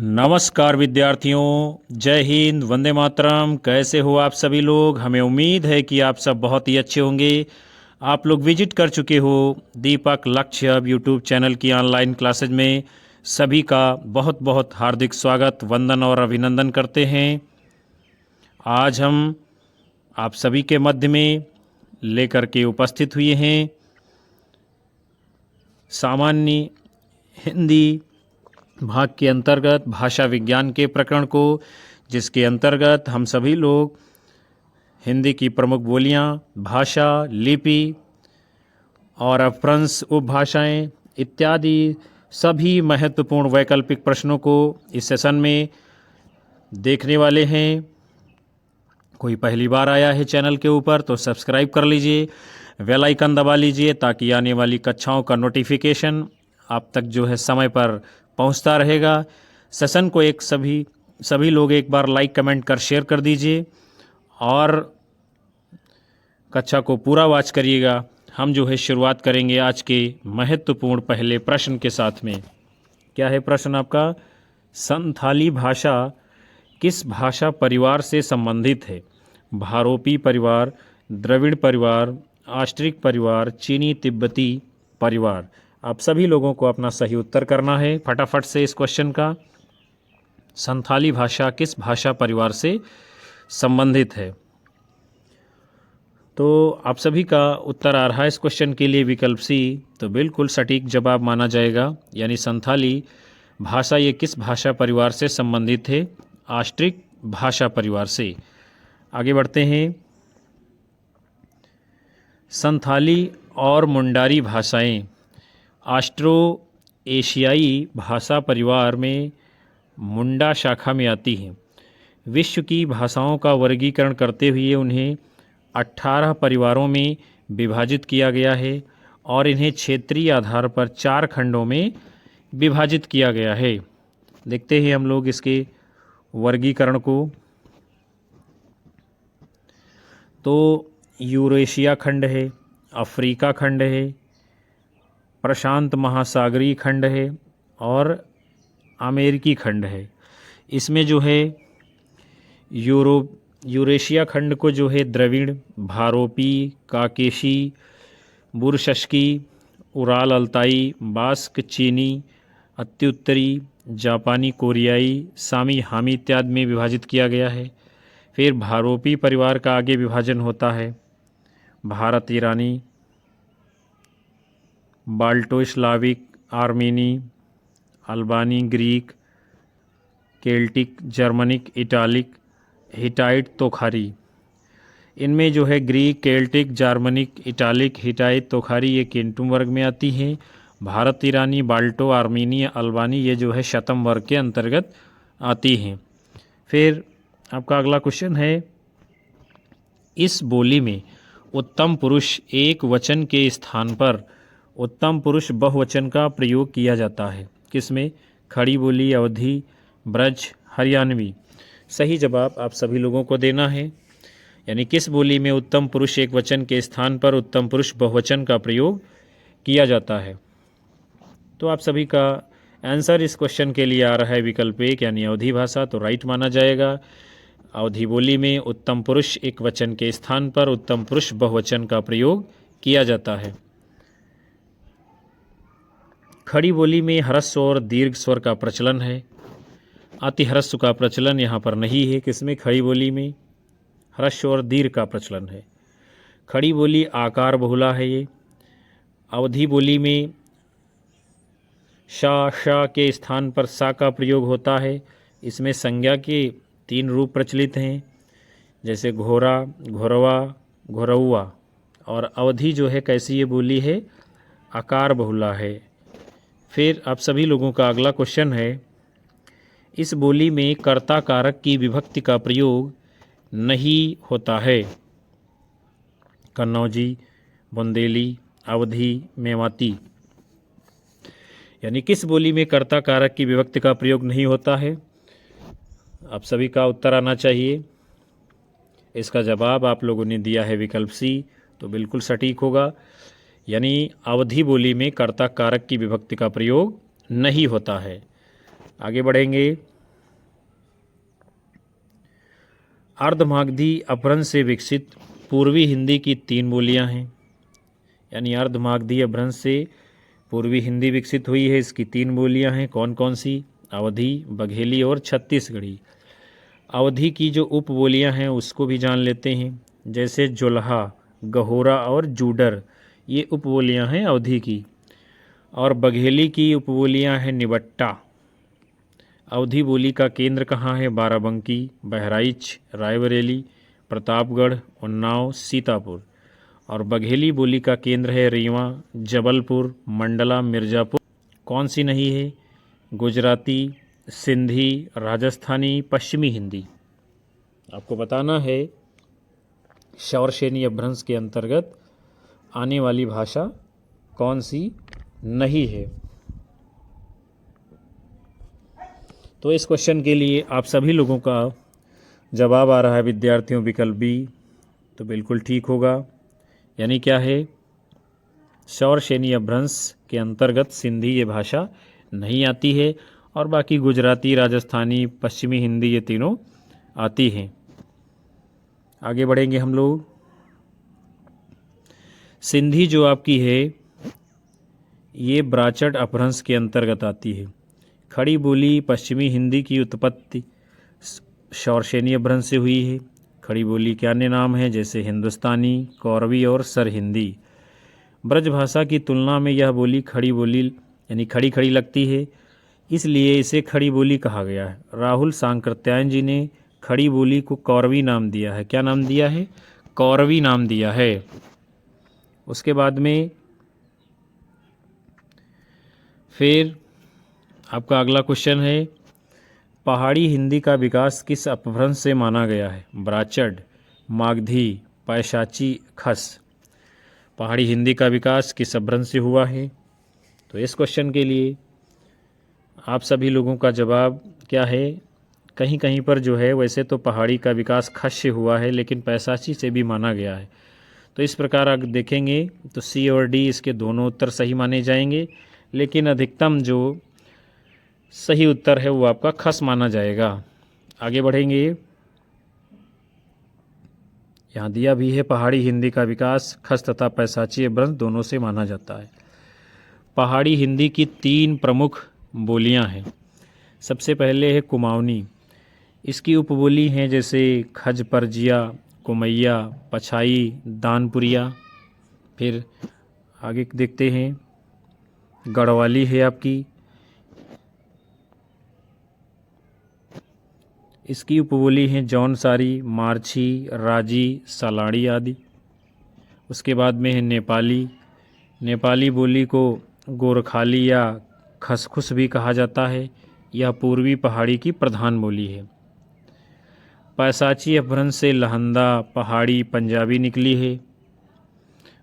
नमस्कार विद्यार्थियों, जय हिंद, वंदे मातरम। कैसे हो आप सभी लोग? हमें उम्मीद है कि आप सब बहुत ही अच्छे होंगे। आप लोग विजिट कर चुके हो दीपक लक्ष्य अब यूट्यूब चैनल की ऑनलाइन क्लासेज में। सभी का बहुत बहुत हार्दिक स्वागत, वंदन और अभिनंदन करते हैं। आज हम आप सभी के मध्य में लेकर के उपस्थित हुए हैं सामान्य हिंदी भाग के अंतर्गत भाषा विज्ञान के प्रकरण को, जिसके अंतर्गत हम सभी लोग हिंदी की प्रमुख बोलियां, भाषा, लिपि और अपभ्रंश, उपभाषाएं इत्यादि सभी महत्वपूर्ण वैकल्पिक प्रश्नों को इस सेशन में देखने वाले हैं। कोई पहली बार आया है चैनल के ऊपर तो सब्सक्राइब कर लीजिए, बेल आइकन दबा लीजिए ताकि आने वाली कक्षाओं का नोटिफिकेशन आप तक जो है समय पर पहुंचता रहेगा। सेशन को सभी लोग एक बार लाइक कमेंट कर शेयर कर दीजिए और कक्षा को पूरा वॉच करिएगा। हम जो है शुरुआत करेंगे आज के महत्वपूर्ण पहले प्रश्न के साथ में। क्या है प्रश्न आपका? संथाली भाषा किस भाषा परिवार से संबंधित है? भारोपी परिवार, द्रविड़ परिवार, ऑस्ट्रिक परिवार, चीनी तिब्बती परिवार। आप सभी लोगों को अपना सही उत्तर करना है फटाफट से इस क्वेश्चन का। संथाली भाषा किस भाषा परिवार से संबंधित है? तो आप सभी का उत्तर आ रहा है इस क्वेश्चन के लिए विकल्प सी, तो बिल्कुल सटीक जवाब माना जाएगा। यानी संथाली भाषा ये किस भाषा परिवार से संबंधित है? ऑस्ट्रिक भाषा परिवार से। आगे बढ़ते हैं। संथाली और मुंडारी भाषाएं ऑस्ट्रो एशियाई भाषा परिवार में मुंडा शाखा में आती हैं। विश्व की भाषाओं का वर्गीकरण करते हुए उन्हें 18 परिवारों में विभाजित किया गया है और इन्हें क्षेत्रीय आधार पर 4 खंडों में विभाजित किया गया है। देखते हैं हम लोग इसके वर्गीकरण को। तो यूरेशिया खंड है, अफ्रीका खंड है, प्रशांत महासागरीय खंड है और अमेरिकी खंड है। इसमें जो है यूरेशिया खंड को जो है द्रविड़, भारोपी, काकेशी, बुरशस्की, उराल अल्ताई, बास्क, चीनी, अत्युत्तरी, जापानी, कोरियाई, सामी, हामी इत्यादि में विभाजित किया गया है। फिर भारोपी परिवार का आगे विभाजन होता है भारत ईरानी, बाल्टो स्लाविक, आर्मेनी, अल्बानी, Greek, Celtic, Germanic, Italic, Hittite, तोखारी। इनमें जो है Greek, Celtic, Germanic, Italic, Hittite, तोखारी ये केंटुम वर्ग में आती हैं। भारत ईरानी, बाल्टो, आर्मीनी, अल्बानी ये जो है शतम वर्ग के अंतर्गत आती हैं। फिर आपका अगला क्वेश्चन है, इस बोली में उत्तम पुरुष एक वचन के स्थान पर उत्तम पुरुष बहुवचन का प्रयोग किया जाता है। किसमें? खड़ी बोली, अवधी, ब्रज, हरियाणवी। सही जवाब आप सभी लोगों को देना है। यानी किस बोली में उत्तम पुरुष एक वचन के स्थान पर उत्तम पुरुष बहुवचन का प्रयोग किया जाता है? तो आप सभी का आंसर इस क्वेश्चन के लिए आ रहा है विकल्प एक, यानी अवधी भाषा। तो राइट माना जाएगा। अवधी बोली में उत्तम पुरुष एक वचन के स्थान पर उत्तम पुरुष बहुवचन का प्रयोग किया जाता है। खड़ी बोली में ह्रस्व और दीर्घ स्वर का प्रचलन है। अति ह्रस्व का प्रचलन यहाँ पर नहीं है। किसमें? खड़ी बोली में ह्रस्व और दीर्घ का प्रचलन है। खड़ी बोली आकार बहुला है ये। अवधी बोली में शा के स्थान पर सा का प्रयोग होता है। इसमें संज्ञा के 3 रूप प्रचलित हैं, जैसे घोरा, घोरवा, घोरौआ। और अवधी जो है कैसी ये बोली है? आकार बहुला है। फिर आप सभी लोगों का अगला क्वेश्चन है, इस बोली में कर्ता कारक की विभक्ति का प्रयोग नहीं होता है। कन्नौजी, बुंदेली, अवधी, मेवाती। यानी किस बोली में कर्ता कारक की विभक्ति का प्रयोग नहीं होता है? आप सभी का उत्तर आना चाहिए। इसका जवाब आप लोगों ने दिया है विकल्प सी, तो बिल्कुल सटीक होगा। यानी अवधी बोली में कर्ता कारक की विभक्ति का प्रयोग नहीं होता है। आगे बढ़ेंगे। अर्धमागधी अपभ्रंश से विकसित पूर्वी हिंदी की 3 बोलियां हैं, यानी अर्धमागधी अपभ्रंश से पूर्वी हिंदी विकसित हुई है। इसकी 3 बोलियां हैं। कौन कौन सी? अवधी, बघेली और छत्तीसगढ़ी। अवधी की जो उपबोलियां हैं उसको भी जान लेते हैं, जैसे जोल्हा, गहोरा और जूडर, ये उपबोलियां हैं अवधी की। और बघेली की उपबोलियां हैं निबट्टा। अवधी बोली का केंद्र कहाँ है? बाराबंकी, बहराइच, रायबरेली, प्रतापगढ़, उन्नाव, सीतापुर। और बघेली बोली का केंद्र है रीवा, जबलपुर, मंडला, मिर्ज़ापुर। कौन सी नहीं है? गुजराती, सिंधी, राजस्थानी, पश्चिमी हिंदी। आपको बताना है शौरसेनी अपभ्रंश के अंतर्गत आने वाली भाषा कौन सी नहीं है। तो इस क्वेश्चन के लिए आप सभी लोगों का जवाब आ रहा है विद्यार्थियों विकल्प बी, तो बिल्कुल ठीक होगा। यानी क्या है? शौरसेनी अपभ्रंश के अंतर्गत सिंधी ये भाषा नहीं आती है और बाकी गुजराती, राजस्थानी, पश्चिमी हिंदी ये तीनों आती हैं। आगे बढ़ेंगे हम लोग। सिंधी जो आपकी है ये ब्राचट अपभ्रंश के अंतर्गत आती है। खड़ी बोली पश्चिमी हिंदी की उत्पत्ति शौरसेनी अपभ्रंश से हुई है। खड़ी बोली के अन्य नाम हैं जैसे हिंदुस्तानी, कौरवी और सरहिंदी। ब्रजभाषा की तुलना में यह बोली खड़ी बोली यानी खड़ी खड़ी लगती है, इसलिए इसे खड़ी बोली कहा गया है। राहुल सांकृत्यायन जी ने खड़ी बोली को कौरवी नाम दिया है। क्या नाम दिया है? कौरवी नाम दिया है। उसके बाद में फिर आपका अगला क्वेश्चन है, पहाड़ी हिंदी का विकास किस अपभ्रंश से माना गया है? ब्राचड, मागधी, पैशाची, खस। पहाड़ी हिंदी का विकास किस अपभ्रंश से हुआ है? तो इस क्वेश्चन के लिए आप सभी लोगों का जवाब क्या है? कहीं कहीं पर जो है वैसे तो पहाड़ी का विकास खस से हुआ है, लेकिन पैशाची से भी माना गया है। तो इस प्रकार अगर देखेंगे तो सी और डी इसके दोनों उत्तर सही माने जाएंगे, लेकिन अधिकतम जो सही उत्तर है वो आपका खस माना जाएगा। आगे बढ़ेंगे। यहाँ दिया भी है पहाड़ी हिंदी का विकास खस तथा पैशाची अपभ्रंश दोनों से माना जाता है। पहाड़ी हिंदी की 3 प्रमुख बोलियां हैं। सबसे पहले है कुमाऊनी। इसकी उपबोली हैं जैसे खज परजिया, कुमैया, पछाई, दानपुरिया। फिर आगे देखते हैं, गढ़वाली है आपकी। इसकी उपबोली हैं जौनसारी, मारछी, राजी, सलाड़ी आदि। उसके बाद में है नेपाली। नेपाली बोली को गोरखाली या खसखुस भी कहा जाता है। यह पूर्वी पहाड़ी की प्रधान बोली है। पैशाची अपभ्रंश से लहंदा, पहाड़ी, पंजाबी निकली है।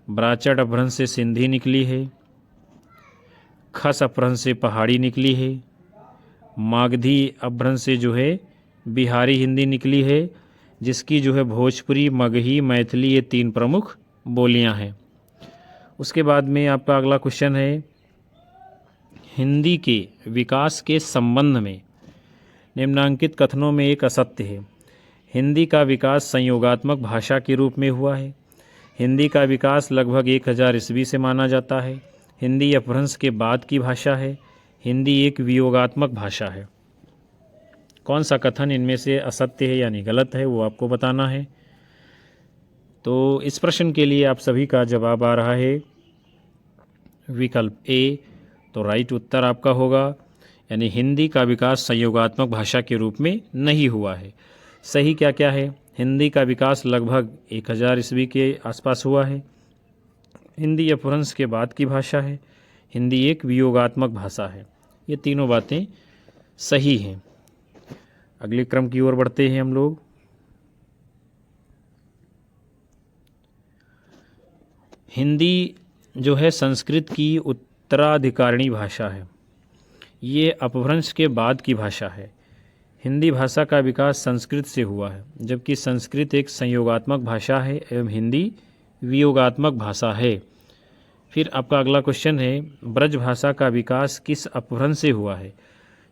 ब्राचट अपभ्रंश से सिंधी निकली है। खस अपभ्रंश से पहाड़ी निकली है। मागधी अपभ्रंश से जो है बिहारी हिंदी निकली है, जिसकी जो है भोजपुरी, मगही, मैथिली ये 3 प्रमुख बोलियां हैं। उसके बाद में आपका अगला क्वेश्चन है, हिंदी के विकास के संबंध में निम्नांकित कथनों में एक असत्य है। हिंदी का विकास संयोगात्मक भाषा के रूप में हुआ है। हिंदी का विकास लगभग 1000 ईस्वी से माना जाता है। हिंदी अपभ्रंश के बाद की भाषा है। हिंदी एक वियोगात्मक भाषा है। कौन सा कथन इनमें से असत्य है यानी गलत है वो आपको बताना है। तो इस प्रश्न के लिए आप सभी का जवाब आ रहा है विकल्प ए। तो राइट उत्तर आपका होगा, यानी हिंदी का विकास संयोगात्मक भाषा के रूप में नहीं हुआ है। सही क्या क्या है? हिंदी का विकास लगभग 1000 ईस्वी के आसपास हुआ है। हिंदी अपभ्रंश के बाद की भाषा है। हिंदी एक वियोगात्मक भाषा है। ये तीनों बातें सही हैं। अगले क्रम की ओर बढ़ते हैं हम लोग। हिंदी जो है संस्कृत की उत्तराधिकारिणी भाषा है। ये अपभ्रंश के बाद की भाषा है। हिंदी भाषा का विकास संस्कृत से हुआ है, जबकि संस्कृत एक संयोगात्मक भाषा है एवं हिंदी वियोगात्मक भाषा है। फिर आपका अगला क्वेश्चन है, ब्रज भाषा का विकास किस अपभ्रंश से हुआ है?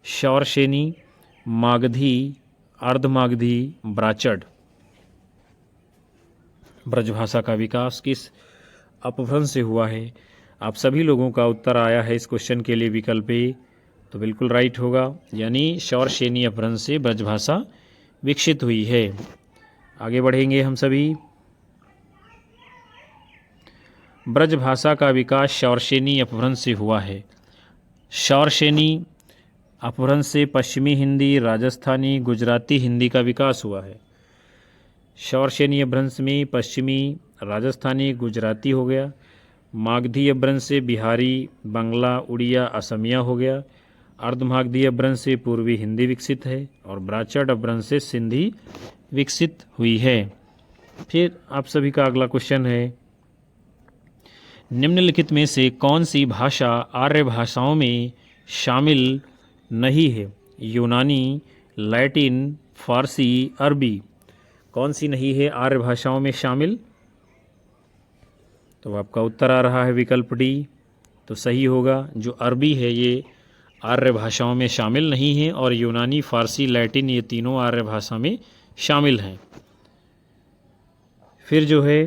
शौरसेनी, मागधी, अर्धमागधी, ब्राचड। ब्रजभाषा का विकास किस अपभ्रंश से हुआ है? आप सभी लोगों का उत्तर आया है इस क्वेश्चन के लिए विकल्प ए, तो बिल्कुल राइट होगा, यानी शौरसेनी अपभ्रंश से ब्रजभाषा विकसित हुई है। आगे बढ़ेंगे हम सभी। ब्रजभाषा का विकास शौरसेनी अपभ्रंश से हुआ है। शौरसेनी अपभ्रंश से पश्चिमी हिंदी, राजस्थानी, गुजराती हिंदी का विकास हुआ है। शौरसेनी अपभ्रंश में पश्चिमी, राजस्थानी, गुजराती हो गया। मागधी अपभ्रंश से बिहारी, बांग्ला, उड़िया, असमिया हो गया। अर्धमागधी अपभ्रंश से पूर्वी हिंदी विकसित है और ब्राह्मण अपभ्रंश से सिंधी विकसित हुई है। फिर आप सभी का अगला क्वेश्चन है, निम्नलिखित में से कौन सी भाषा आर्य भाषाओं में शामिल नहीं है? यूनानी, लैटिन, फारसी, अरबी, कौन सी नहीं है आर्य भाषाओं में शामिल? तो आपका उत्तर आ रहा है विकल्प डी, तो सही होगा। जो अरबी है ये आर्य भाषाओं में शामिल नहीं है और यूनानी, फारसी, लैटिन ये तीनों आर्य भाषा में शामिल हैं। फिर जो है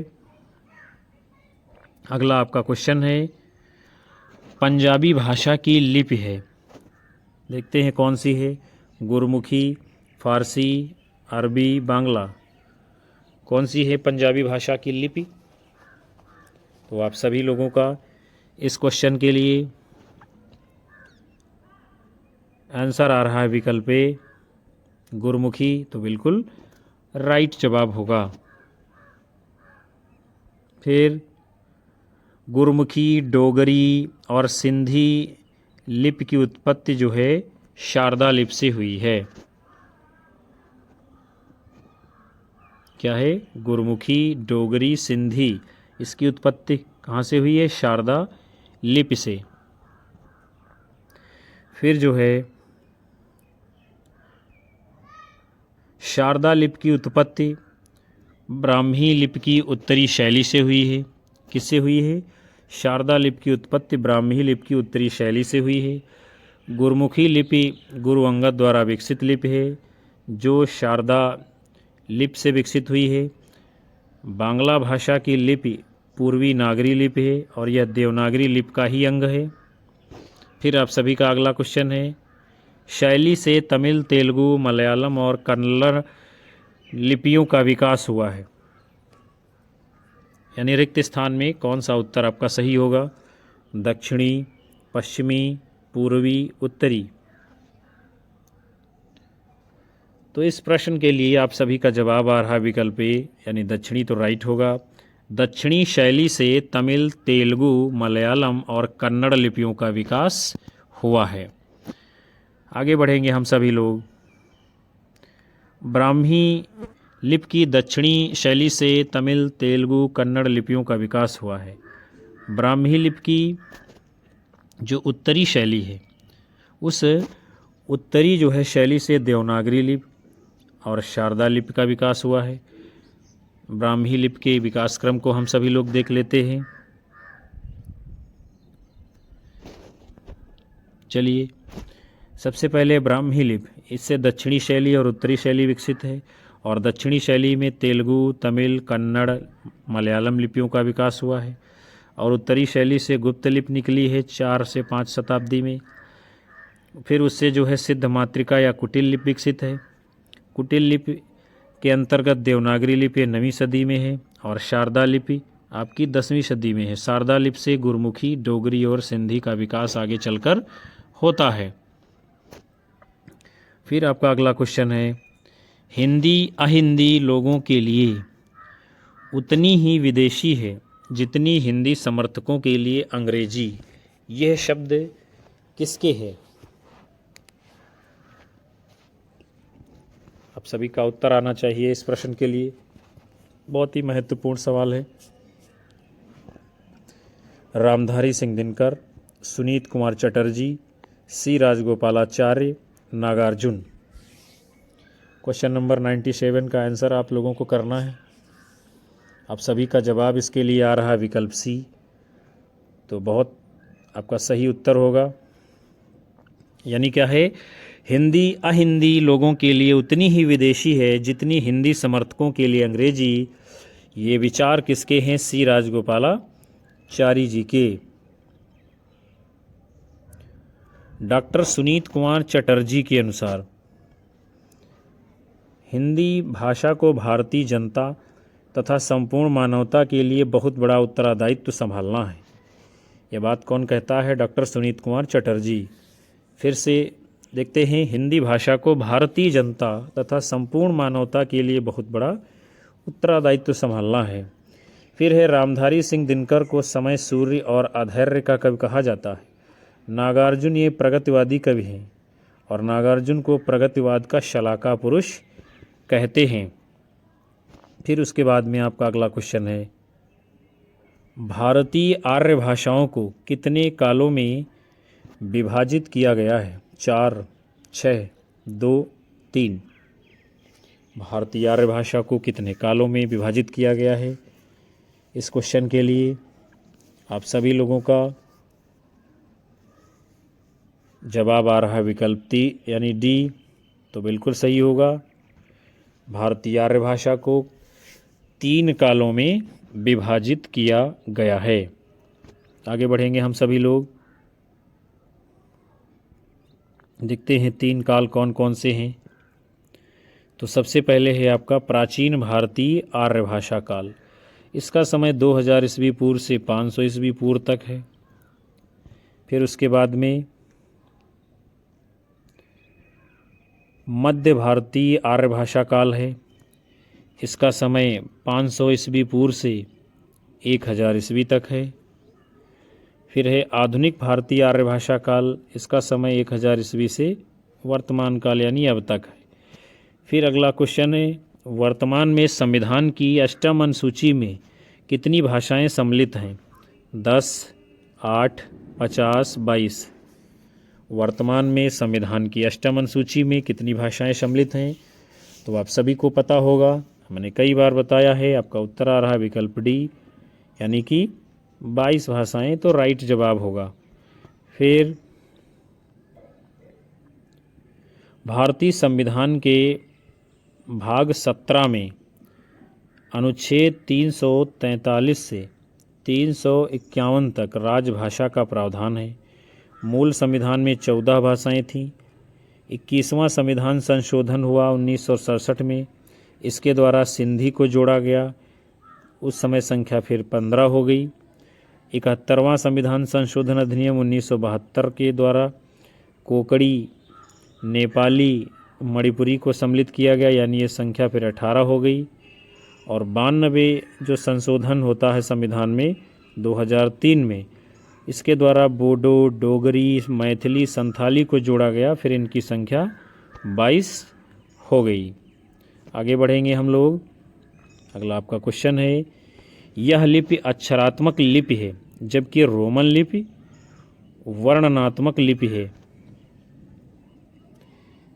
अगला आपका क्वेश्चन है, पंजाबी भाषा की लिपि है, देखते हैं कौन सी है। गुरमुखी, फारसी, अरबी, बांग्ला, कौन सी है पंजाबी भाषा की लिपि? तो आप सभी लोगों का इस क्वेश्चन के लिए आंसर आ रहा है विकल्प ए, गुरमुखी, तो बिल्कुल राइट जवाब होगा। फिर गुरमुखी, डोगरी और सिंधी लिपि की उत्पत्ति जो है शारदा लिपि से हुई है। क्या है? गुरमुखी, डोगरी, सिंधी, इसकी उत्पत्ति कहाँ से हुई है? शारदा लिपि से। फिर जो है शारदा लिपि की उत्पत्ति ब्राह्मी लिपि की उत्तरी शैली से हुई है। किससे हुई है? शारदा लिपि की उत्पत्ति ब्राह्मी लिपि की उत्तरी शैली से हुई है। गुरमुखी लिपि गुरु अंगद द्वारा विकसित लिपि है जो शारदा लिपि से विकसित हुई है। बांग्ला भाषा की लिपि पूर्वी नागरी लिपि है और यह देवनागरी लिपि का ही अंग है। फिर आप सभी का अगला क्वेश्चन है, शैली से तमिल, तेलुगु, मलयालम और कन्नड़ लिपियों का विकास हुआ है, यानी रिक्त स्थान में कौन सा उत्तर आपका सही होगा? दक्षिणी, पश्चिमी, पूर्वी, उत्तरी। तो इस प्रश्न के लिए आप सभी का जवाब आ रहा विकल्प ए, यानी दक्षिणी, तो राइट होगा। दक्षिणी शैली से तमिल, तेलुगु, मलयालम और कन्नड़ लिपियों का विकास हुआ है। आगे बढ़ेंगे हम सभी लोग। ब्राह्मी लिपि की दक्षिणी शैली से तमिल, तेलुगु, कन्नड़ लिपियों का विकास हुआ है। ब्राह्मी लिपि की जो उत्तरी शैली है उस उत्तरी जो है शैली से देवनागरी लिपि और शारदा लिपि का विकास हुआ है। ब्राह्मी लिपि के विकास क्रम को हम सभी लोग देख लेते हैं। चलिए, सबसे पहले ब्राह्मी लिपि, इससे दक्षिणी शैली और उत्तरी शैली विकसित है और दक्षिणी शैली में तेलुगु, तमिल, कन्नड़, मलयालम लिपियों का विकास हुआ है और उत्तरी शैली से गुप्त लिपि निकली है 4 से 5 शताब्दी में। फिर उससे जो है सिद्ध मातृका या कुटिल लिपि विकसित है। कुटिल लिपि के अंतर्गत देवनागरी लिपि 9वीं सदी में है और शारदा लिपि आपकी 10वीं सदी में है। शारदा लिपि से गुरमुखी, डोगरी और सिंधी का विकास आगे चलकर होता है। फिर आपका अगला क्वेश्चन है, हिंदी अहिंदी लोगों के लिए उतनी ही विदेशी है जितनी हिंदी समर्थकों के लिए अंग्रेजी। यह शब्द किसके है? आप सभी का उत्तर आना चाहिए इस प्रश्न के लिए, बहुत ही महत्वपूर्ण सवाल है। रामधारी सिंह दिनकर, सुनीत कुमार चटर्जी, सी राजगोपालाचार्य, नागार्जुन। क्वेश्चन नंबर 97 का आंसर आप लोगों को करना है। आप सभी का जवाब इसके लिए आ रहा है विकल्प सी, तो बहुत आपका सही उत्तर होगा। यानी क्या है? हिंदी अहिंदी लोगों के लिए उतनी ही विदेशी है जितनी हिंदी समर्थकों के लिए अंग्रेजी। ये विचार किसके हैं? सी राजगोपालाचारी जी के। डॉक्टर सुनीत कुमार चटर्जी के अनुसार हिंदी भाषा को भारतीय जनता तथा संपूर्ण मानवता के लिए बहुत बड़ा उत्तरदायित्व संभालना है। यह बात कौन कहता है? डॉक्टर सुनीत कुमार चटर्जी। फिर से देखते हैं, हिंदी भाषा को भारतीय जनता तथा संपूर्ण मानवता के लिए बहुत बड़ा उत्तरदायित्व संभालना है। फिर है, रामधारी सिंह दिनकर को समय सूर्य और अधैर्य का कवि कहा जाता है। नागार्जुन ये प्रगतिवादी कवि हैं और नागार्जुन को प्रगतिवाद का शलाका पुरुष कहते हैं। फिर उसके बाद में आपका अगला क्वेश्चन है, भारतीय आर्य भाषाओं को कितने कालों में विभाजित किया गया है? 4, 6, 2, 3। भारतीय आर्य भाषा को कितने कालों में विभाजित किया गया है? इस क्वेश्चन के लिए आप सभी लोगों का जवाब आ रहा है विकल्प यानी डी, तो बिल्कुल सही होगा। भारतीय आर्य भाषा को 3 कालों में विभाजित किया गया है। आगे बढ़ेंगे हम सभी लोग, देखते हैं 3 काल कौन कौन से हैं। तो सबसे पहले है आपका प्राचीन भारतीय आर्य भाषा काल। इसका समय 2000 ईस्वी पूर्व से 500 ईस्वी पूर्व तक है। फिर उसके बाद में मध्य भारतीय आर्य भाषा काल है। इसका समय 500 ईस्वी पूर्व से 1000 ईस्वी तक है। फिर है आधुनिक भारतीय आर्य भाषा काल। इसका समय 1000 ईस्वी से वर्तमान काल यानी अब तक है। फिर अगला क्वेश्चन है, वर्तमान में संविधान की अष्टम अनुसूची में कितनी भाषाएं सम्मिलित हैं? 10, 8, 50, 22। वर्तमान में संविधान की अष्टम अनुसूची में कितनी भाषाएं सम्मिलित हैं? तो आप सभी को पता होगा, मैंने कई बार बताया है। आपका उत्तर आ रहा है विकल्प डी, यानी कि 22 भाषाएं, तो राइट जवाब होगा। फिर भारतीय संविधान के भाग 17 में अनुच्छेद 343 से 351 तक राजभाषा का प्रावधान है। मूल संविधान में 14 भाषाएं थीं। 21वां संविधान संशोधन हुआ 1967 में। इसके द्वारा सिंधी को जोड़ा गया। उस समय संख्या फिर 15 हो गई। 71वां संविधान संशोधन अधिनियम 1972 के द्वारा कोकड़ी, नेपाली, मणिपुरी को सम्मिलित किया गया, यानी ये संख्या फिर 18 हो गई। और 92 जो संशोधन होता है संविधान में 2003 में, इसके द्वारा बोडो, डोगरी, मैथिली, संथाली को जोड़ा गया। फिर इनकी संख्या 22 हो गई। आगे बढ़ेंगे हम लोग। अगला आपका क्वेश्चन है, यह लिपि अक्षरात्मक लिपि है जबकि रोमन लिपि वर्णनात्मक लिपि है।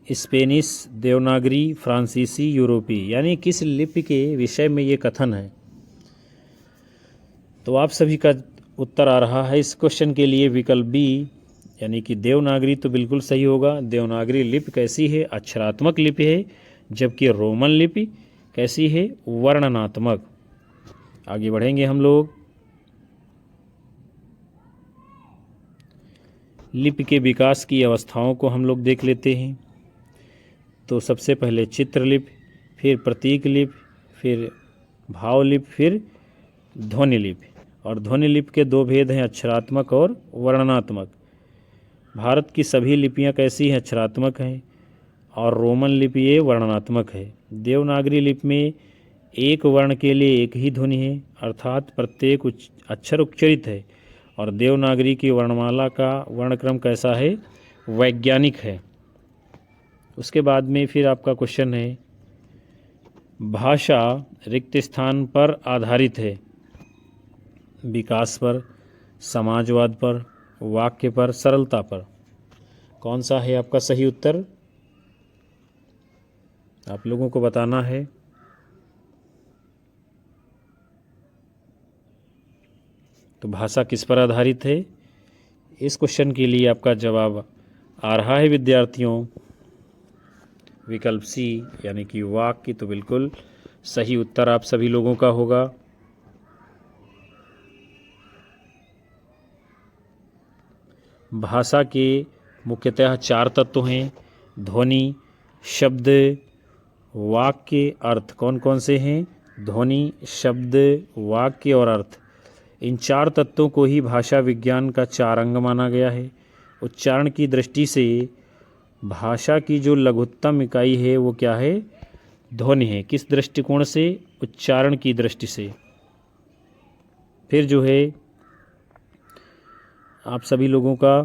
स्पेनिश, देवनागरी, फ्रांसीसी, यूरोपी, यानी किस लिपि के विषय में ये कथन है? तो आप सभी का उत्तर आ रहा है इस क्वेश्चन के लिए विकल्प बी, यानी कि देवनागरी, तो बिल्कुल सही होगा। देवनागरी लिपि कैसी है? अक्षरात्मक लिपि है, जबकि रोमन लिपि कैसी है? वर्णनात्मक। आगे बढ़ेंगे हम लोग। लिपि के विकास की अवस्थाओं को हम लोग देख लेते हैं। तो सबसे पहले चित्रलिपि, फिर प्रतीक लिपि, फिर भावलिपि, फिर ध्वनि लिपि। और ध्वनि लिपि के 2 भेद हैं, अक्षरात्मक और वर्णनात्मक। भारत की सभी लिपियां कैसी हैं? अक्षरात्मक हैं। और रोमन लिपि ये वर्णनात्मक है। देवनागरी लिपि में एक वर्ण के लिए एक ही ध्वनि है, अर्थात प्रत्येक अक्षर उच्चरित है। और देवनागरी की वर्णमाला का वर्णक्रम कैसा है? वैज्ञानिक है। उसके बाद में फिर आपका क्वेश्चन है, भाषा रिक्त स्थान पर आधारित है, विकास पर, समाजवाद पर, वाक्य पर, सरलता पर। कौन सा है आपका सही उत्तर? आप लोगों को बताना है। तो भाषा किस पर आधारित है? इस क्वेश्चन के लिए आपका जवाब आ रहा है विद्यार्थियों विकल्प सी, यानी कि वाक्य, तो बिल्कुल सही उत्तर आप सभी लोगों का होगा। भाषा के मुख्यतः 4 तत्व हैं: ध्वनि, शब्द, वाक्य, अर्थ। कौन कौन से हैं? ध्वनि, शब्द, वाक्य और अर्थ। इन 4 तत्वों को ही भाषा विज्ञान का 4 अंग माना गया है। उच्चारण की दृष्टि से भाषा की जो लघुत्तम इकाई है वो क्या है? ध्वनि है। किस दृष्टिकोण से? उच्चारण की दृष्टि से। फिर जो है आप सभी लोगों का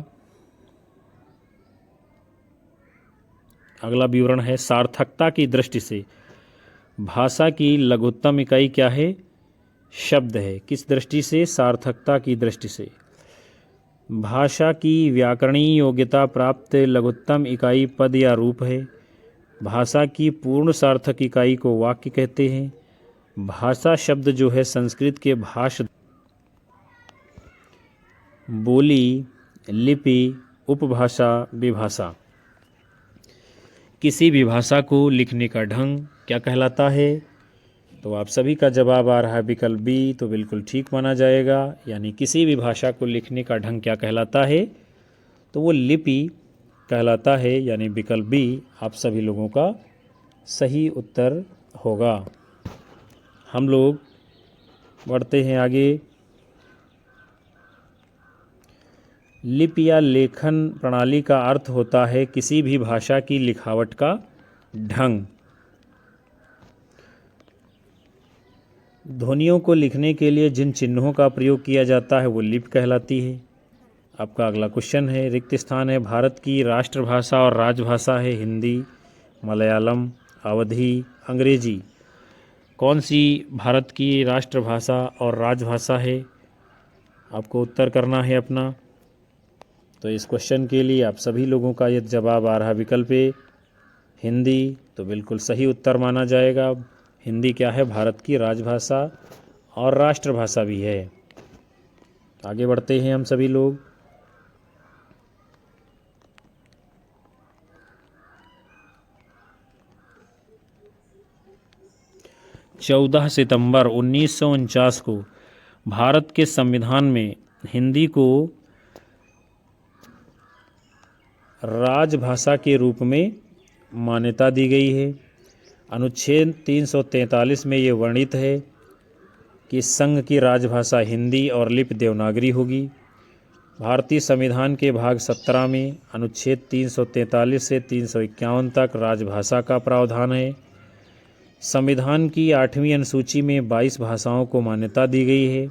अगला विवरण है सार्थकता की दृष्टि से। भाषा की लघुत्तम इकाई क्या है? शब्द है। किस दृष्टि से? सार्थकता की दृष्टि से। भाषा की व्याकरणीय योग्यता प्राप्त लघुत्तम इकाई पद या रूप है। भाषा की पूर्ण सार्थक इकाई को वाक्य कहते हैं। भाषा शब्द जो है संस्कृत के भाष, बोली, लिपि, उपभाषा, विभाषा। किसी भी भाषा को लिखने का ढंग क्या कहलाता है? तो आप सभी का जवाब आ रहा है विकल्प बी, तो बिल्कुल ठीक माना जाएगा। यानी किसी भी भाषा को लिखने का ढंग क्या कहलाता है? तो वो लिपि कहलाता है, यानी विकल्प बी आप सभी लोगों का सही उत्तर होगा। हम लोग बढ़ते हैं आगे। लिपि या लेखन प्रणाली का अर्थ होता है किसी भी भाषा की लिखावट का ढंग। ध्वनियों को लिखने के लिए जिन चिन्हों का प्रयोग किया जाता है वो लिपि कहलाती है। आपका अगला क्वेश्चन है, रिक्त स्थान है। भारत की राष्ट्रभाषा और राजभाषा है हिंदी, मलयालम, अवधी, अंग्रेजी। कौन सी भारत की राष्ट्रभाषा और राजभाषा है? आपको उत्तर करना है अपना। तो इस क्वेश्चन के लिए आप सभी लोगों का यह जवाब आ रहा विकल्प ए, हिंदी। तो बिल्कुल सही उत्तर माना जाएगा। हिंदी क्या है? भारत की राजभाषा और राष्ट्रभाषा भी है। आगे बढ़ते हैं हम सभी लोग। चौदह सितंबर 1949 को भारत के संविधान में हिंदी को राजभाषा के रूप में मान्यता दी गई है। अनुच्छेद 343 में ये वर्णित है कि संघ की राजभाषा हिंदी और लिपि देवनागरी होगी। भारतीय संविधान के भाग 17 में अनुच्छेद 343 से 351 तक राजभाषा का प्रावधान है। संविधान की 8वीं अनुसूची में 22 भाषाओं को मान्यता दी गई है।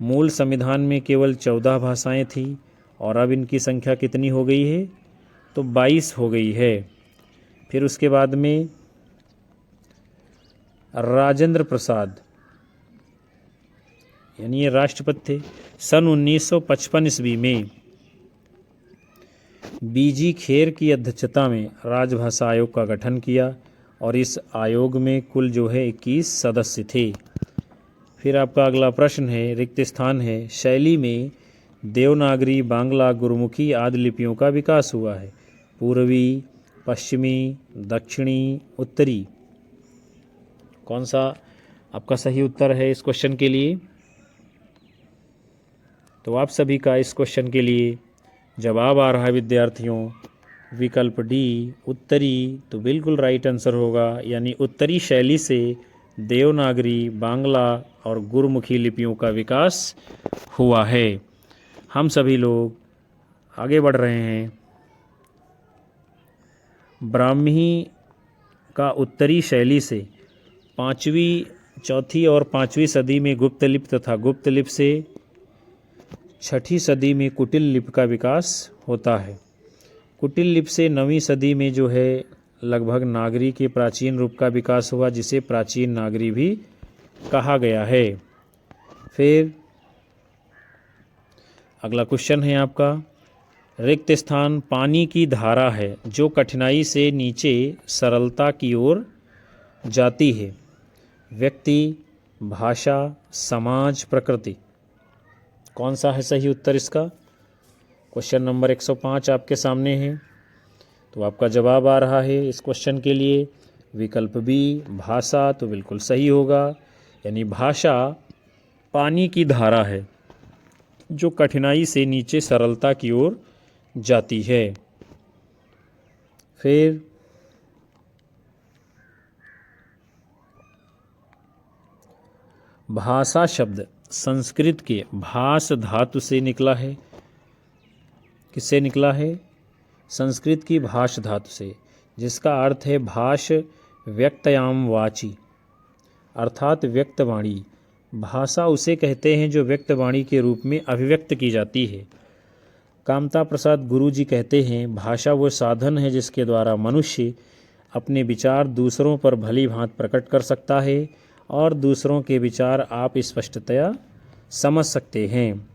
मूल संविधान में केवल 14 भाषाएं थीं और अब इनकी संख्या कितनी हो गई है? तो 22 हो गई है। फिर उसके बाद में राजेंद्र प्रसाद, यानी ये राष्ट्रपति थे, सन 1955 ईस्वी में बीजी खेर की अध्यक्षता में राजभाषा आयोग का गठन किया और इस आयोग में कुल जो है 21 सदस्य थे। फिर आपका अगला प्रश्न है, रिक्त स्थान है। शैली में देवनागरी, बांग्ला, गुरुमुखी आदि लिपियों का विकास हुआ है। पूर्वी, पश्चिमी, दक्षिणी, उत्तरी। कौन सा आपका सही उत्तर है इस क्वेश्चन के लिए? तो आप सभी का इस क्वेश्चन के लिए जवाब आ रहा है विद्यार्थियों विकल्प डी, उत्तरी। तो बिल्कुल राइट आंसर होगा, यानी उत्तरी शैली से देवनागरी, बांग्ला और गुरुमुखी लिपियों का विकास हुआ है। हम सभी लोग आगे बढ़ रहे हैं। ब्राह्मी का उत्तरी शैली से 5वीं, 4वीं और 5वीं सदी में गुप्त लिपि तथा गुप्त लिपि से 6ठी सदी में कुटिल लिपि का विकास होता है। कुटिल लिपि से 9वीं सदी में जो है लगभग नागरी के प्राचीन रूप का विकास हुआ, जिसे प्राचीन नागरी भी कहा गया है। फिर अगला क्वेश्चन है आपका, रिक्त स्थान पानी की धारा है जो कठिनाई से नीचे सरलता की ओर जाती है। व्यक्ति, भाषा, समाज, प्रकृति। कौन सा है सही उत्तर इसका? क्वेश्चन नंबर 105 आपके सामने है। तो आपका जवाब आ रहा है इस क्वेश्चन के लिए विकल्प बी भाषा तो बिल्कुल सही होगा, यानी भाषा पानी की धारा है जो कठिनाई से नीचे सरलता की ओर जाती है। फिर भाषा शब्द संस्कृत के भास धातु से निकला है। किससे निकला है? संस्कृत की भाष धातु से, जिसका अर्थ है भाष व्यक्तयाम वाची, अर्थात व्यक्तवाणी। भाषा उसे कहते हैं जो व्यक्तवाणी के रूप में अभिव्यक्त की जाती है। कामता प्रसाद गुरु जी कहते हैं, भाषा वो साधन है जिसके द्वारा मनुष्य अपने विचार दूसरों पर भली भांति प्रकट कर सकता है और दूसरों के विचार आप स्पष्टतया समझ सकते हैं।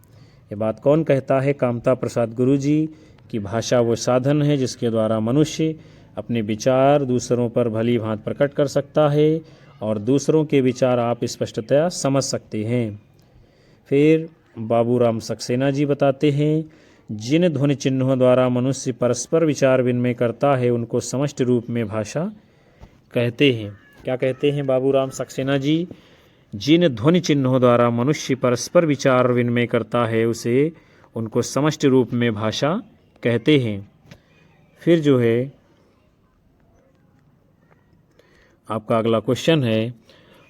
ये बात कौन कहता है? कामता प्रसाद गुरु जी कि भाषा वो साधन है जिसके द्वारा मनुष्य अपने विचार दूसरों पर भली भांति प्रकट कर सकता है और दूसरों के विचार आप स्पष्टतया समझ सकते हैं। फिर बाबूराम सक्सेना जी बताते हैं, जिन ध्वनि चिन्हों द्वारा मनुष्य परस्पर विचार विनिमय करता है उनको समष्टि रूप में भाषा कहते हैं। क्या कहते हैं बाबूराम सक्सेना जी? जिन ध्वनि चिन्हों द्वारा मनुष्य परस्पर विचार विनिमय करता है उसे उनको समष्टि रूप में भाषा कहते हैं। फिर जो है आपका अगला क्वेश्चन है,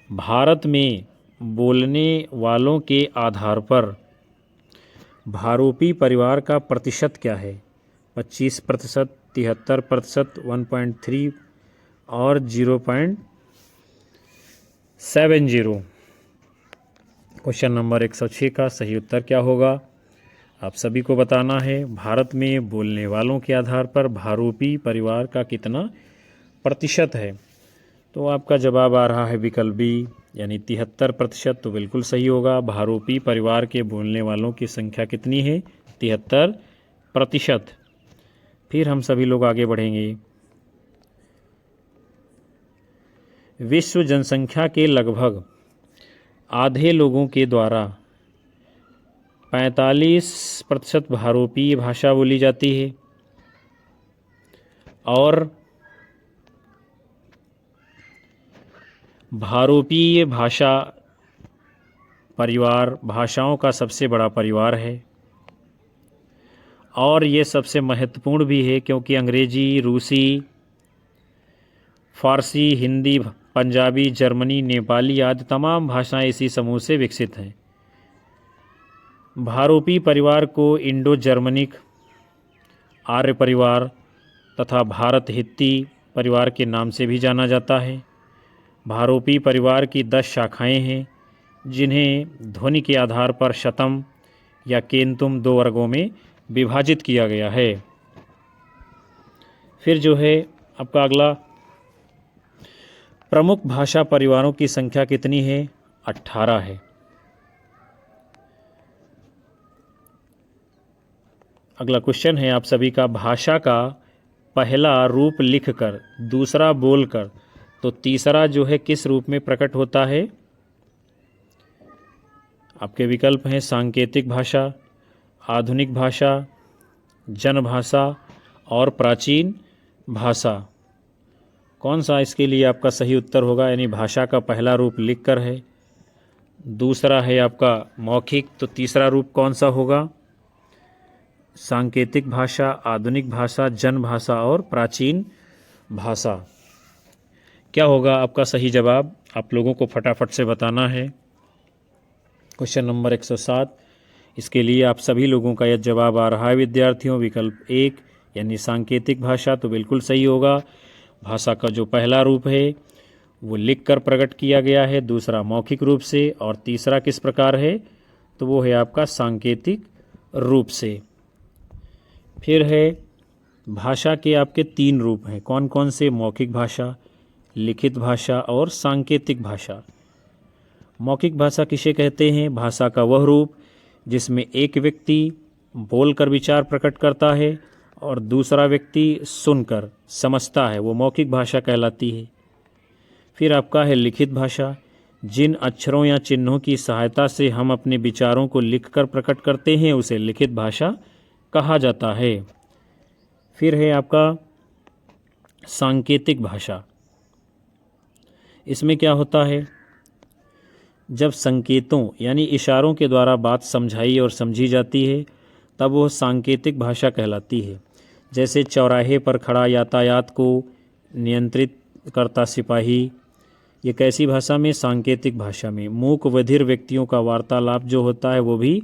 भारत में बोलने वालों के आधार पर भारोपी परिवार का प्रतिशत क्या है? 25%, 73%, 1.3 और 0.70। क्वेश्चन नंबर 106 का सही उत्तर क्या होगा? आप सभी को बताना है। भारत में बोलने वालों के आधार पर भारोपी परिवार का कितना प्रतिशत है? तो आपका जवाब आ रहा है विकल्प बी, यानी 73%। तो बिल्कुल सही होगा। भारोपी परिवार के बोलने वालों की संख्या कितनी है? 73%। फिर हम सभी लोग आगे बढ़ेंगे। विश्व जनसंख्या के लगभग आधे लोगों के द्वारा 45% भारोपीय भाषा बोली जाती है और भारोपीय भाषा परिवार भाषाओं का सबसे बड़ा परिवार है और ये सबसे महत्वपूर्ण भी है, क्योंकि अंग्रेजी, रूसी, फारसी, हिंदी, पंजाबी, जर्मनी, नेपाली आदि तमाम भाषाएं इसी समूह से विकसित हैं। भारोपी परिवार को इंडो जर्मनिक, आर्य परिवार तथा भारत हित्ती परिवार के नाम से भी जाना जाता है। भारोपी परिवार की 10 शाखाएं हैं, जिन्हें ध्वनि के आधार पर शतम या केंतुम 2 वर्गों में विभाजित किया गया है। फिर जो है आपका अगला, प्रमुख भाषा परिवारों की संख्या कितनी है? 18 है। अगला क्वेश्चन है आप सभी का, भाषा का पहला रूप लिखकर दूसरा बोलकर तो तीसरा जो है किस रूप में प्रकट होता है? आपके विकल्प हैं सांकेतिक भाषा, आधुनिक भाषा, जनभाषा और प्राचीन भाषा। कौन सा इसके लिए आपका सही उत्तर होगा? यानी भाषा का पहला रूप लिखकर है, दूसरा है आपका मौखिक, तो तीसरा रूप कौन सा होगा? सांकेतिक भाषा, आधुनिक भाषा, जनभाषा और प्राचीन भाषा। क्या होगा आपका सही जवाब? आप लोगों को फटाफट से बताना है। क्वेश्चन नंबर 107, इसके लिए आप सभी लोगों का यह जवाब आ रहा है विद्यार्थियों, विकल्प 1 यानी सांकेतिक भाषा तो बिल्कुल सही होगा। भाषा का जो पहला रूप है वो लिखकर प्रकट किया गया है, दूसरा मौखिक रूप से और तीसरा किस प्रकार है? तो वो है आपका सांकेतिक रूप से। फिर है भाषा के आपके 3 रूप हैं, कौन कौन से? मौखिक भाषा, लिखित भाषा और सांकेतिक भाषा। मौखिक भाषा किसे कहते हैं? भाषा का वह रूप जिसमें एक व्यक्ति बोलकर विचार प्रकट करता है और दूसरा व्यक्ति सुनकर समझता है, वो मौखिक भाषा कहलाती है। फिर आपका है लिखित भाषा, जिन अक्षरों या चिन्हों की सहायता से हम अपने विचारों को लिखकर प्रकट करते हैं उसे लिखित भाषा कहा जाता है। फिर है आपका सांकेतिक भाषा, इसमें क्या होता है, जब संकेतों यानी इशारों के द्वारा बात समझाई और समझी जाती है तब वह सांकेतिक भाषा कहलाती है। जैसे चौराहे पर खड़ा यातायात को नियंत्रित करता सिपाही, ये कैसी भाषा में, सांकेतिक भाषा में। मूक बधिर व्यक्तियों का वार्तालाप जो होता है वो भी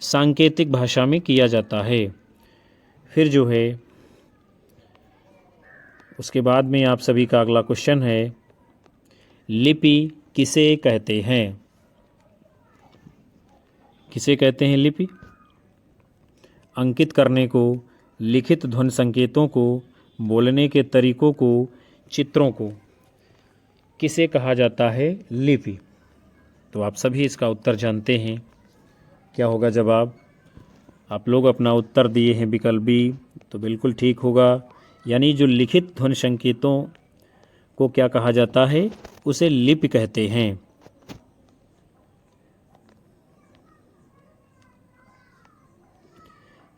सांकेतिक भाषा में किया जाता है। फिर जो है उसके बाद में आप सभी का अगला क्वेश्चन है, लिपि किसे कहते हैं? किसे कहते हैं लिपि? अंकित करने को, लिखित ध्वनि संकेतों को, बोलने के तरीकों को, चित्रों को किसे कहा जाता है? लिपि। तो आप सभी इसका उत्तर जानते हैं। क्या होगा जवाब? आप लोग अपना उत्तर दिए हैं विकल्प बी, तो बिल्कुल ठीक होगा। यानी जो लिखित ध्वनि संकेतों को क्या कहा जाता है? उसे लिपि कहते हैं।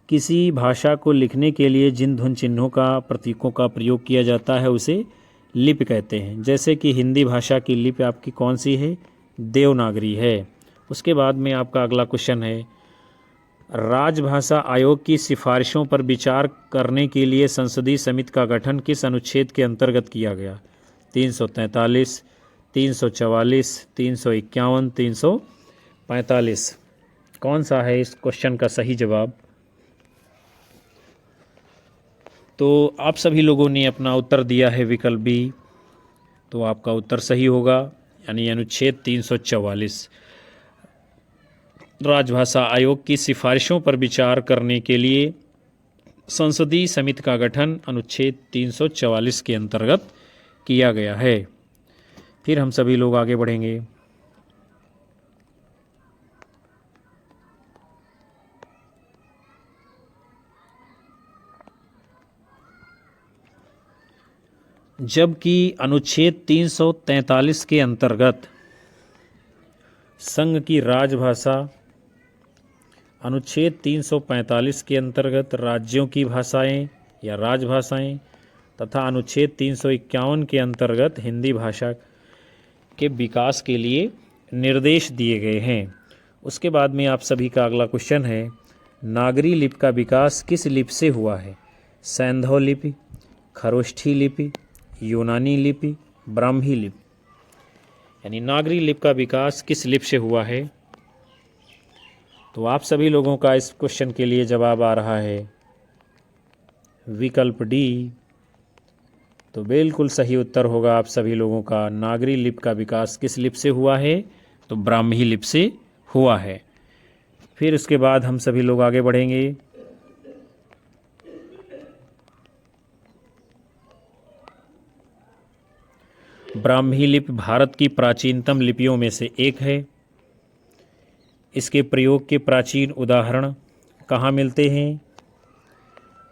किसी भाषा को लिखने के लिए जिन ध्वनि चिन्हों का, प्रतीकों का प्रयोग किया जाता है उसे लिपि कहते हैं। जैसे कि हिंदी भाषा की लिपि आपकी कौन सी है? देवनागरी है। उसके बाद में आपका अगला क्वेश्चन है, राजभाषा आयोग की सिफारिशों पर विचार करने के लिए संसदीय समिति का गठन किस अनुच्छेद के अंतर्गत किया गया? 343, 344, 351, 345। कौन सा है इस क्वेश्चन का सही जवाब? तो आप सभी लोगों ने अपना उत्तर दिया है विकल्प बी, तो आपका उत्तर सही होगा, यानी अनुच्छेद 344। राजभाषा आयोग की सिफारिशों पर विचार करने के लिए संसदीय समिति का गठन अनुच्छेद 344 के अंतर्गत किया गया है। फिर हम सभी लोग आगे बढ़ेंगे। जबकि अनुच्छेद 343 के अंतर्गत संघ की राजभाषा, अनुच्छेद 345 के अंतर्गत राज्यों की भाषाएं या राजभाषाएं तथा अनुच्छेद 351 के अंतर्गत हिंदी भाषा के विकास के लिए निर्देश दिए गए हैं। उसके बाद में आप सभी का अगला क्वेश्चन है, नागरी लिपि का विकास किस लिपि से हुआ है? सैंधव लिपि, खरोष्ठी लिपि, यूनानी लिपि, ब्राह्मी लिपि। यानी नागरी लिपि का विकास किस लिपि से हुआ है? तो आप सभी लोगों का इस क्वेश्चन के लिए जवाब आ रहा है विकल्प डी। तो बिल्कुल सही उत्तर होगा आप सभी लोगों का। नागरी लिपि का विकास किस लिपि से हुआ है? तो ब्राह्मी लिपि से हुआ है। फिर उसके बाद हम सभी लोग आगे बढ़ेंगे। ब्राह्मी लिपि भारत की प्राचीनतम लिपियों में से एक है। इसके प्रयोग के प्राचीन उदाहरण कहाँ मिलते हैं?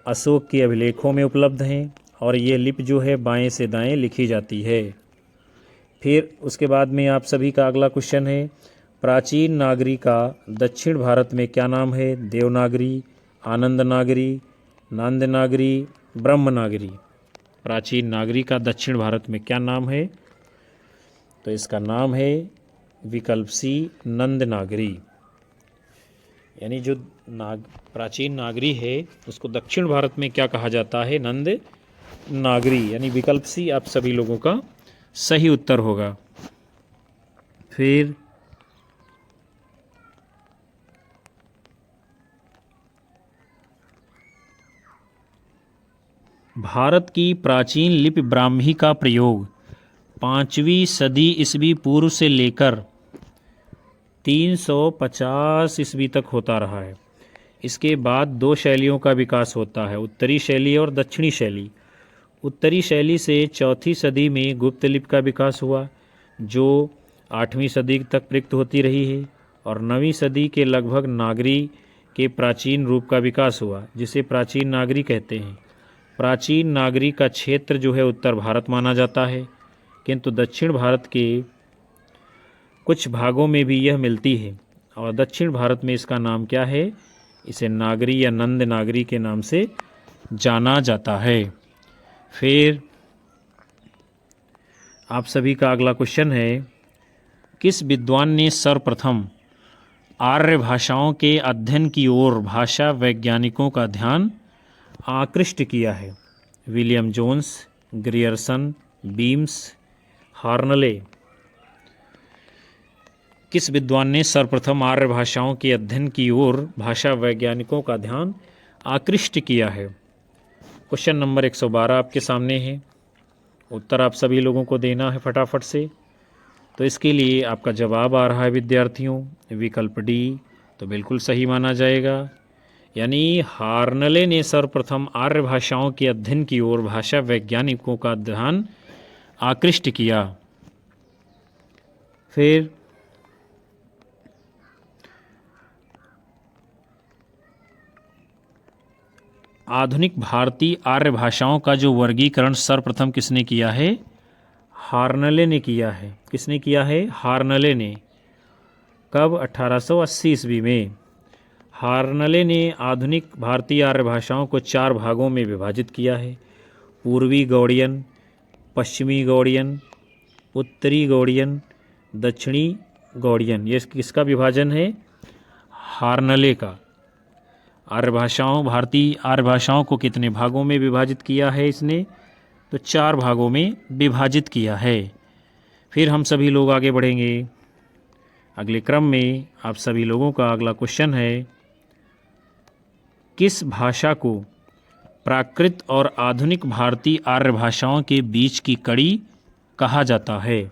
अशोक के अभिलेखों में उपलब्ध हैं और ये लिपि जो है बाएं से दाएं लिखी जाती है। फिर उसके बाद में आप सभी का अगला क्वेश्चन है, प्राचीन नागरी का दक्षिण भारत में क्या नाम है? देवनागरी, आनंद नागरी, नांद नागरी, ब्रह्म नागरी। प्राचीन नागरी का दक्षिण भारत में क्या नाम है? तो इसका नाम है विकल्प सी, नंद नागरी। यानी जो प्राचीन नागरी है उसको दक्षिण भारत में क्या कहा जाता है? नंद नागरी। यानी विकल्प सी आप सभी लोगों का सही उत्तर होगा। फिर भारत की प्राचीन लिपि ब्राह्मी का प्रयोग 5वीं सदी ईस्वी पूर्व से लेकर 350 ईस्वी तक होता रहा है। इसके बाद दो शैलियों का विकास होता है, उत्तरी शैली और दक्षिणी शैली। उत्तरी शैली से चौथी सदी में गुप्त लिपि का विकास हुआ जो 8वीं सदी तक प्रयुक्त होती रही है, और 9वीं सदी के लगभग नागरी के प्राचीन रूप का विकास हुआ जिसे प्राचीन नागरी कहते हैं। प्राचीन नागरी का क्षेत्र जो है उत्तर भारत माना जाता है, किंतु दक्षिण भारत के कुछ भागों में भी यह मिलती है और दक्षिण भारत में इसका नाम क्या है? इसे नागरी या नंद नागरी के नाम से जाना जाता है। फिर आप सभी का अगला क्वेश्चन है, किस विद्वान ने सर्वप्रथम आर्य भाषाओं के अध्ययन की ओर भाषा वैज्ञानिकों का ध्यान आकृष्ट किया है? William Jones, Grierson, Beames, Hoernle. किस विद्वान ने सर्वप्रथम आर्य भाषाओं के अध्ययन की ओर भाषा वैज्ञानिकों का ध्यान आकृष्ट किया है? क्वेश्चन नंबर 112 आपके सामने है। उत्तर आप सभी लोगों को देना है फटाफट से। तो इसके लिए आपका जवाब आ रहा है विद्यार्थियों, विकल्प डी, तो बिल्कुल सही माना जाएगा। यानी हार्नले ने सर्वप्रथम आर्य भाषाओं के अध्ययन की ओर भाषा वैज्ञानिकों का ध्यान आकृष्ट किया। फिर आधुनिक भारतीय आर्य भाषाओं का जो वर्गीकरण सर्वप्रथम किसने किया है? हार्नले ने किया है। किसने किया है? हार्नले ने। कब? 1880 ईस्वी में। हार्नले ने आधुनिक भारतीय आर्य भाषाओं को 4 भागों में विभाजित किया है। पूर्वी गौड़ियन, पश्चिमी गौड़ियन, उत्तरी गौड़ियन, दक्षिणी गौड़ियन। ये किसका विभाजन है? हार्नले का। भारतीय आर्य भाषाओं को कितने भागों में विभाजित किया है इसने? तो 4 भागों में विभाजित किया है। फिर हम सभी लोग आगे बढ़ेंगे अगले क्रम में। आप सभी लोगों का अगला क्वेश्चन है, किस भाषा को प्राकृत और आधुनिक भारतीय आर्य भाषाओं के बीच की कड़ी कहा जाता है?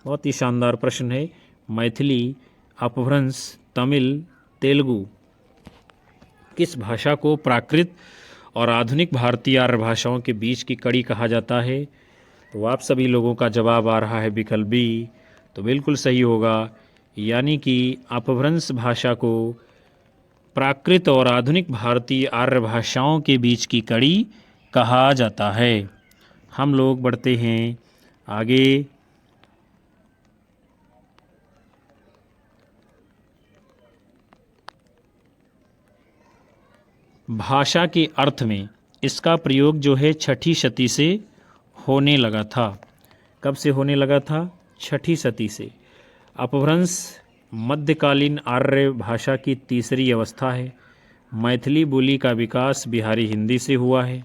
बहुत ही शानदार प्रश्न है। मैथिली, अपभ्रंश, तमिल, तेलुगु। किस भाषा को प्राकृत और आधुनिक भारतीय आर्य भाषाओं के बीच की कड़ी कहा जाता है? तो आप सभी लोगों का जवाब आ रहा है विकल्प बी, तो बिल्कुल सही होगा। यानी कि अपभ्रंश भाषा को प्राकृत और आधुनिक भारतीय आर्य भाषाओं के बीच की कड़ी कहा जाता है। हम लोग बढ़ते हैं आगे। भाषा के अर्थ में इसका प्रयोग जो है 6ठी शती से होने लगा था। कब से होने लगा था? 6ठी शती से। अपभ्रंश मध्यकालीन आर्य भाषा की तीसरी अवस्था है। मैथिली बोली का विकास बिहारी हिंदी से हुआ है।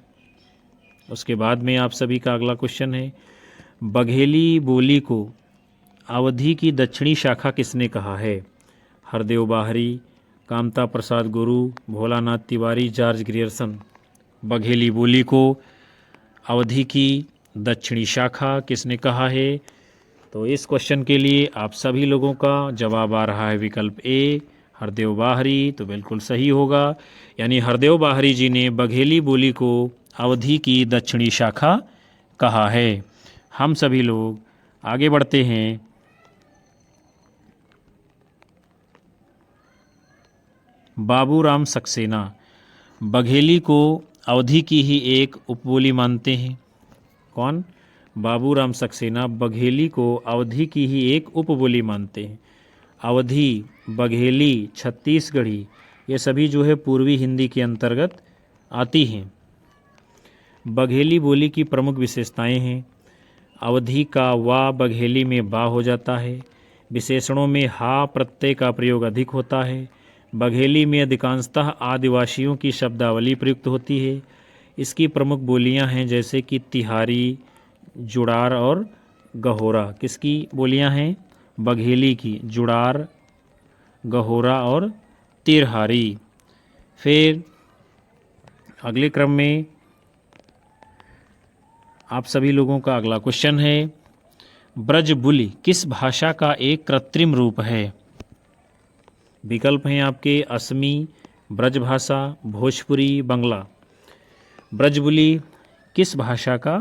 उसके बाद में आप सभी का अगला क्वेश्चन है, बघेली बोली को अवधी की दक्षिणी शाखा किसने कहा है? हरदेव बाहरी, कामता प्रसाद गुरु, भोलानाथ तिवारी, जॉर्ज ग्रियर्सन। बघेली बोली को अवधी की दक्षिणी शाखा किसने कहा है? तो इस क्वेश्चन के लिए आप सभी लोगों का जवाब आ रहा है विकल्प ए, हरदेव बाहरी, तो बिल्कुल सही होगा। यानी हरदेव बाहरी जी ने बघेली बोली को अवधी की दक्षिणी शाखा कहा है। हम सभी लोग आगे बढ़ते हैं। बाबूराम सक्सेना बघेली को अवधी की ही एक उपबोली मानते हैं। कौन? बाबूराम सक्सेना बघेली को अवधी की ही एक उपबोली मानते हैं। अवधी, बघेली, छत्तीसगढ़ी, ये सभी जो है पूर्वी हिंदी के अंतर्गत आती हैं। बघेली बोली की प्रमुख विशेषताएं हैं, अवधी का वा बघेली में बा हो जाता है। विशेषणों में हा प्रत्यय का प्रयोग अधिक होता है। बघेली में अधिकांशतः आदिवासियों की शब्दावली प्रयुक्त होती है। इसकी प्रमुख बोलियां हैं जैसे कि तिहारी, जुड़ार और गहोरा। किसकी बोलियां हैं? बघेली की। जुड़ार, गहोरा और तिरहारी। फिर अगले क्रम में आप सभी लोगों का अगला क्वेश्चन है, ब्रजबुली किस भाषा का एक कृत्रिम रूप है? विकल्प हैं आपके असमी, ब्रजभाषा, भोजपुरी, बंगला। ब्रजबुली किस भाषा का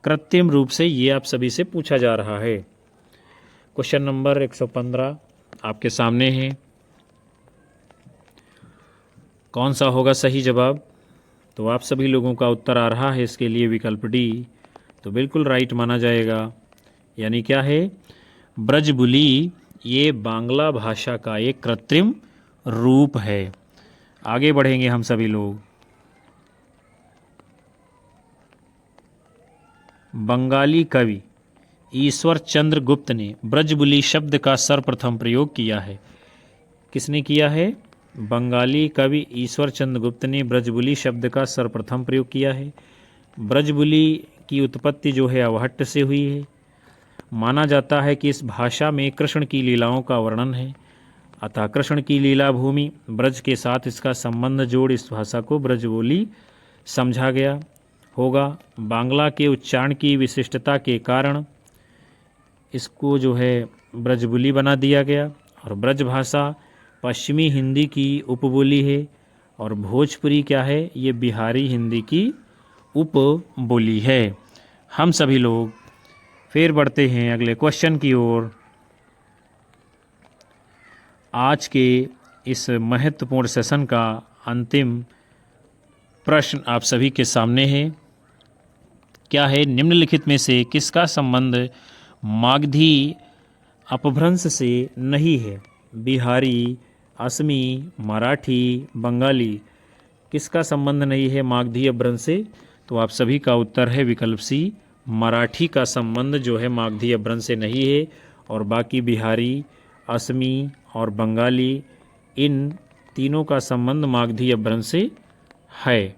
कृत्रिम रूप से, ये आप सभी से पूछा जा रहा है। क्वेश्चन नंबर 115 आपके सामने है। कौन सा होगा सही जवाब? तो आप सभी लोगों का उत्तर आ रहा है इसके लिए विकल्प डी, तो बिल्कुल राइट माना जाएगा। यानी क्या है? ब्रजबुली ये बांग्ला भाषा का एक कृत्रिम रूप है। आगे बढ़ेंगे हम सभी लोग। बंगाली कवि ईश्वर चंद्र गुप्त ने ब्रजबुली शब्द का सर्वप्रथम प्रयोग किया है? किसने किया है? बंगाली कवि ईश्वर चंद्र गुप्त ने ब्रजबुली शब्द का सर्वप्रथम प्रयोग किया है। ब्रजबुली की उत्पत्ति जो है अवहट्ट से हुई है। माना जाता है कि इस भाषा में कृष्ण की लीलाओं का वर्णन है, अतः कृष्ण की लीला भूमि ब्रज के साथ इसका संबंध जोड़ इस भाषा को ब्रजबोली समझा गया होगा। बांग्ला के उच्चारण की विशिष्टता के कारण इसको जो है ब्रजबोली बना दिया गया। और ब्रज भाषा पश्चिमी हिंदी की उपबोली है और भोजपुरी क्या है? ये बिहारी हिंदी की उपबोली है। हम सभी लोग फिर बढ़ते हैं अगले क्वेश्चन की ओर। आज के इस महत्वपूर्ण सेशन का अंतिम प्रश्न आप सभी के सामने है। क्या है? निम्नलिखित में से किसका संबंध मागधी अपभ्रंश से नहीं है? बिहारी, असमी, मराठी, बंगाली, किसका संबंध नहीं है मागधी अपभ्रंश से? तो आप सभी का उत्तर है विकल्प सी, मराठी का संबंध जो है मागधी अपभ्रंश से नहीं है। और बाकी बिहारी, असमी और बंगाली, इन तीनों का संबंध मागधी अपभ्रंश से है।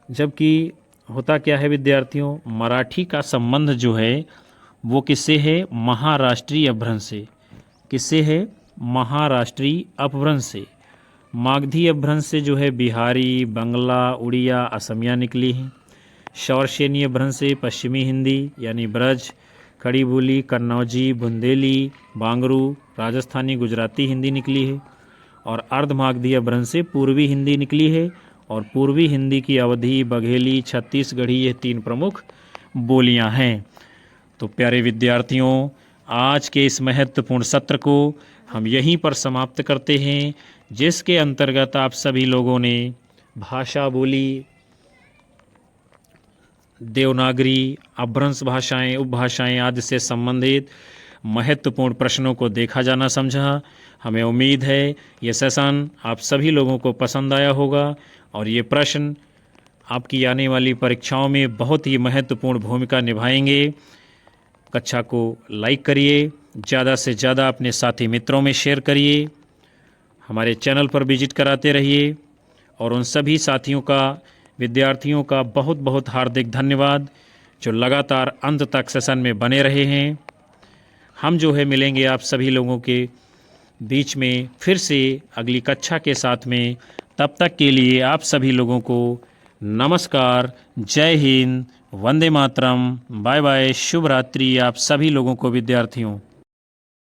जबकि होता क्या है विद्यार्थियों, मराठी का संबंध जो है वो किससे है? महाराष्ट्रीय अपभ्रंश से। किससे है? महाराष्ट्रीय अपभ्रंश से। मागधी अपभ्रंश से जो है बिहारी, बंगला, उड़िया, असमिया निकली हैं। शौरसेनी अपभ्रंश से पश्चिमी हिंदी यानी ब्रज, खड़ी बोली, कन्नौजी, बुंदेली, बांगरू, राजस्थानी, गुजराती हिंदी निकली है। और अर्धमागधी अपभ्रंश से पूर्वी हिंदी निकली है। और पूर्वी हिंदी की अवधी, बघेली, छत्तीसगढ़ी, ये तीन प्रमुख बोलियां हैं। तो प्यारे विद्यार्थियों, आज के इस महत्वपूर्ण सत्र को हम यहीं पर समाप्त करते हैं, जिसके अंतर्गत आप सभी लोगों ने भाषा बोली, देवनागरी, अपभ्रंश भाषाएं, उपभाषाएं आदि से संबंधित महत्वपूर्ण प्रश्नों को देखा जाना समझा। हमें उम्मीद है ये सेशन आप सभी लोगों को पसंद आया होगा और ये प्रश्न आपकी आने वाली परीक्षाओं में बहुत ही महत्वपूर्ण भूमिका निभाएंगे। कक्षा को लाइक करिए, ज़्यादा से ज़्यादा अपने साथी मित्रों में शेयर करिए, हमारे चैनल पर विजिट कराते रहिए। और उन सभी साथियों का, विद्यार्थियों का बहुत बहुत हार्दिक धन्यवाद जो लगातार अंत तक सेशन में बने रहे हैं। हम जो है मिलेंगे आप सभी लोगों के बीच में फिर से अगली कक्षा के साथ में। तब तक के लिए आप सभी लोगों को नमस्कार, जय हिंद, वंदे मातरम, बाय बाय, शुभ रात्रि आप सभी लोगों को विद्यार्थियों।